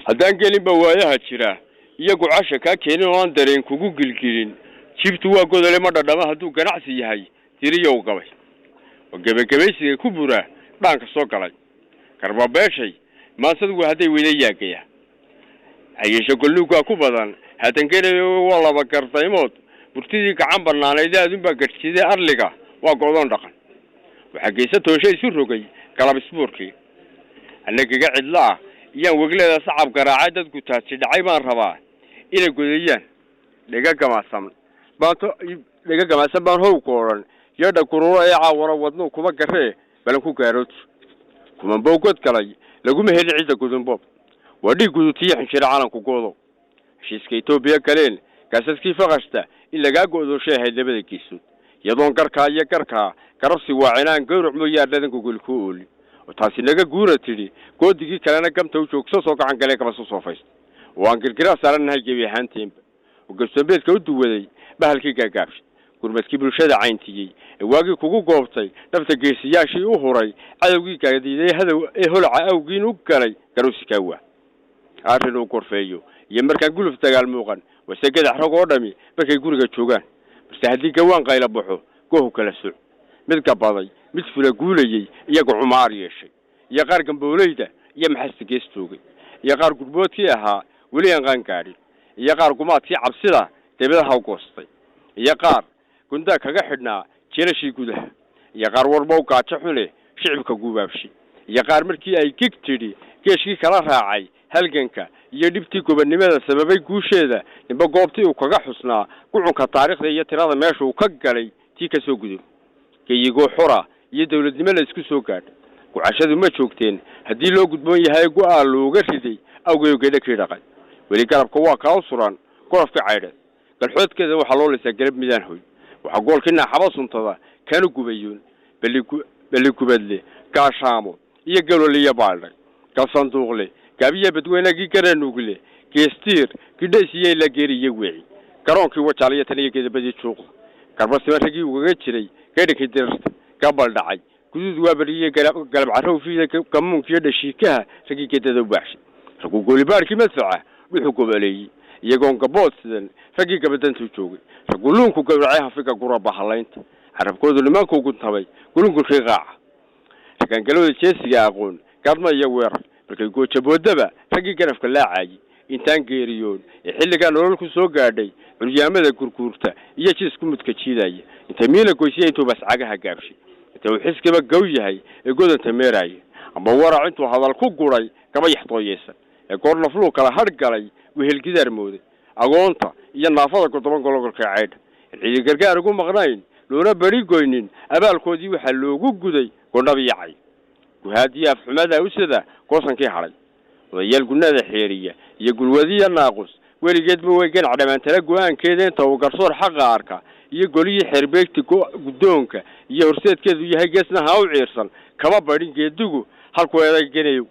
haddaan gelinba waayaha jira iyagu casha kaa keenin oo aan dareen kugu gilgilin jibtu waa godole ma dhadhama hadduu ganacsi yahay tiriyow gabay oo gebagabaysiga ku buraa dhaanka soo galay karbabeeshay maasadu hadday weyda yaagaya hayesho golluga ku badan hadan gelayo waa laba gardaymood burtidii gacan banaanayd aadunba gadhsiday arliga waa go'doon dhaqan waxa geesa tooshay isu rogay galab isbuurkii annaga cidlaa iyaan wagleeda sacab garaacay dadku taasi dhacay baan rabaa inay godayaan dhaga gamaasan baan how kooran yadha kururo ee caawara wadno kuma garee balan ku gaarood kuma boogod galay laguma helin cida gudunbob wadhi gudutiya xinjira calanku goodo heshiiska Itoobiya galeen gaasaskii faqashta in laga goodo sheehay labada geesood yadoon garka iyo garka garabsi waacinaan gowrac mooyaadhadan gogolku ooli oo taasi naga guura tiri goodigii kalena gamta u joogso soo gacan galay kaba soo fayst waan girgira saaranahay gebi ahaantiinba oo gasbabeedka u duwaday bahalkii gaagaabshay gurmadkii bulshada cayntiyay waagi kugu goobtay nafta geesiyaashii u huray cadawgii gaadiiday hadaw ee holca awgiin u galay garuuska waa arrin uu korfeeyo iyo markaan guluf dagaal muuqan wasagada xarag oo dhami markay guriga joogaan balse haddii gawaan qayla baxo goohu kala soo mid gabaday mid fula guulayay iyagu cumaar yeeshay iyo qaar gambooleyda iyo maxasta gees joogay iyo qaar gurboodkii ahaa weli aan qaan gaadhin iyo qaar gumaadkii cabsida debadaha u goostay iyo qaar gunda kaga xidhnaa jeelashii gudaha iyo qaar warba u gaajo xune shicibka guubaabshay iyo qaar markii ay gig tidhi geeshkii kala raacay halganka iyo dhibtii gobonnimada sababay guusheeda ninba goobtii uu kaga xusnaa gucunka taariikhda iyo tirada meesha uu ka galay tii ka soo gudo geeyigoo xura iyo dawladnimo la isku soo gaadhay gucashadu ma joogteen haddii loo gudboon yahay go'aa looga riday awgeeyo geedhakii dhaqay weli garabka waa kaa u suran golofka caydheed galxoodkeeda waxaa loo lisaa galab midaan hoy waxaa goolkii naaxaba suntada kana gubayoon beli gubadle gaashaamo iyo galoliya baaldhay galsanduuqle gaabiya badweynagii garanugle geestiir gidhaysiyey la geeriye weeci garoonkii wajaaliya tan iyo geedabadii juuqda garbasima ragii ugaga jiray geedhankii dirarta gabal dhacay guduud waa bariyey galab carrow fiida gamuunkiiyo dhashiikaha ragii geedada u baaxshay raguu goolibaarkii madfaca dhuxu goboleeyey iyagoon gabood sidan raggii gabadantu joogay raguu luunku gawracay hafiga gura bahalaynta carabkoodu nimankuu guntabay gulungulkii qaaca ragangalooda jeesiga aqoon gaadma iyo weerar markay goojaboodaba raggii garafka laacayay intaan geeriyoon ee xilligaa nolol ku soo gaadhay curyaamada gurguurta iyo jiisku mudka jiidaya intay miila goysiyay intuu bascagaha gaabshay inta uu xiskiba gow yahay ee godanta meeraya amba warac intuu hadal ku guray gaba yaxtooyeysan ee goor nafluu kala hadh galay wehelgidaar mooday agoonta iyo naafada godoban gologolka caydha cidi gargaar ugu maqnayn loona bari goynin abaalkoodii waxaa loogu guday gondhabiyacay guhaadiya afxumada usada goosankii hadhay odayaal gunnada xeeriya iyo gulwadiya naaqus weligeedba way ganac dhamaantala go-aankeeda inta uu garsoor xaqa arka iyo golihii xerbeegti guddoonka iyo horseedkeedu yahay geesna ha u ciirsan kama badhin geedigu halkuu eday genayo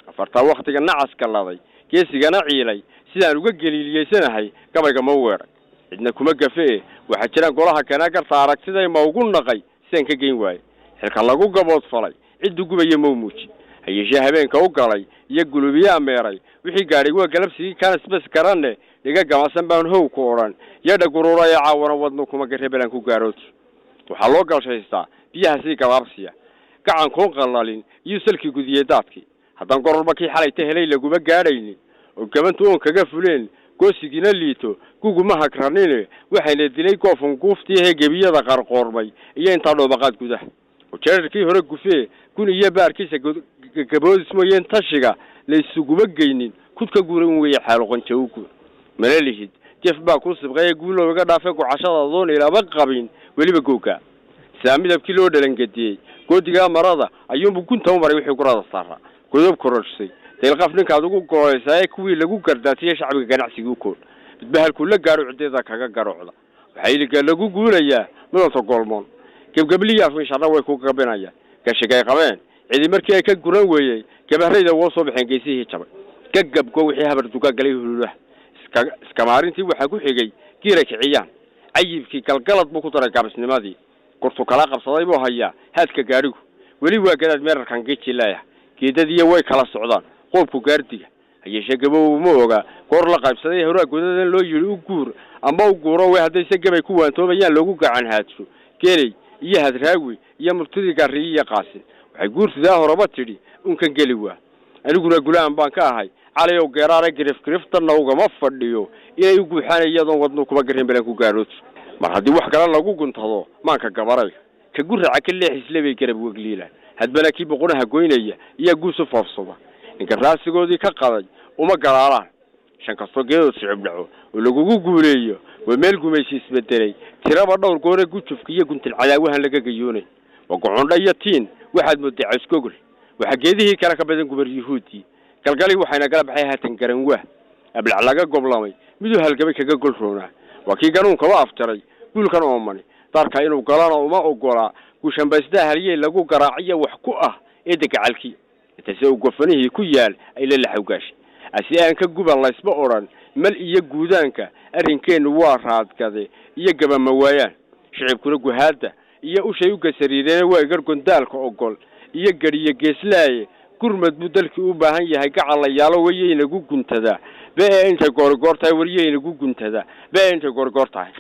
afartaa waktiga nacaska laday geesigana ciilay sidaan uga geliiliyeysanahay gabayga ma weeray cidna kuma gafee waxaa jiraan golaha kana garta aragtiday ma ugu naqay sidaan ka geyn waaye xilka lagu gabood falay ciddu gubaya ma muuji hayeshe habeenka u galay iyo gulubiyaa meeray wixii gaadhay waa galabsigii kana sbas garanne dhiga gamasan baan how ku odhan yadha gurura ee caawana wadno kuma garebelan ku gaarood waxaa loo galshaystaa biyaha sii gabaabsiya gacankoon qallalin iyo salkii gudiyey daadkii haddaan gororba kii xalayta helay laguma gaadhaynin oo gabantu oon kaga fuleen goosigina liito guguma hagranine waxayna dilay goofun guuftii ee gebiyada qarqoormay iyo intaa dhoobaqaad gudaha jeerarkii hore gufee gun iyo baarkiisa gaboodis mooyeen tashiga la isuguma geynin kudka guuran weeye xaaluqan jawgu malelihid jeef baa ku sibqay guulo uga dhaafay gucashada doon ilaba qabin weliba googa saamidabkii loo dhalangadiyey goodiga marada ayuunbu gunta u maray wixii gurada saara godob kororsay deelqaf ninkaad ugu gooysaa kuwii lagu gardaatiyay shacbiga ganacsiga u kool badbahalku la gaaro cideeda kaga garocda waxaa iliga lagu guulayaa mudanta goolmoon gebgabliya afmisharna way ku gabinayaan gashigay qabeen cidi markii ay ka guran weeyay gabarayda woo soo baxeen geesihii jabay gagabgo wixii habar duga galay hululaha iska maarintii waxaa ku xigay giira kiciyaan cayibkii galgalad buu ku daray gaabisnimadii gurtu kala qabsaday buu hayaa haadka gaarigu weli waa gadaad meerarkan geejilaaya geedadii way kala socdaan qoobku gaardiga hayeshe gabo ma oga goor la qaybsaday hore gudadan loo yiri u guur ama u guuro way haday se gabay ku waantoobayaan lagu gacan haadso geelay iyo hadraawi iyo murtidi gaariye qaasin waxay guursidaa horaba tiri unkan geli waa aniguna gulaan baan ka ahay cali oo geeraare griftan ugama fadhiyo inay u guuxanayaan wadno kuma garin balan ku gaarood mar hadii wax kale lagu guntado maanka gabaray ka guraca ka leexis leebay garab wagliila hadbana kii boqonaha goynaya iyo guuso foofsada inka raasigoodii ka qaday uma galaalaan shan kasto geedo sicib dhaco oo lagu guuleeyo way meel gumaysi isbedelay tiraba dhowr goor gujufka iyo guntil cadaawahan laga gayoonay waqoon dhayatiin waxaad moodaa iskogol waxa geedihii kala ka badan gubar yahuudi galgali waxayna kala baxay haatan garan waa ablac laga goblamay miduu halgabay kaga golroona wakii ganuunka waa aftaray gulkan oo mani darka inuu galana uma ogola gushanbaysda haliyay lagu garaaciyo wax ku ah ee dagaalkii inta uu gofanihii ku yaal ay la laxawgaash asi aan ka guban la isba oran mal iyo guudaanka arrinkeenu waa raadkade iyo gabama waayaan shicibkuna guhaada iyo u shay u gasariireen waa gar gondaalka ogol iyo gariye geeslaaye gurmad buu dalkii u baahan yahay gacalayaalo wayeyna gu guntada baa inta goorgoortay wariyeyna gu guntada baa inta goorgoortay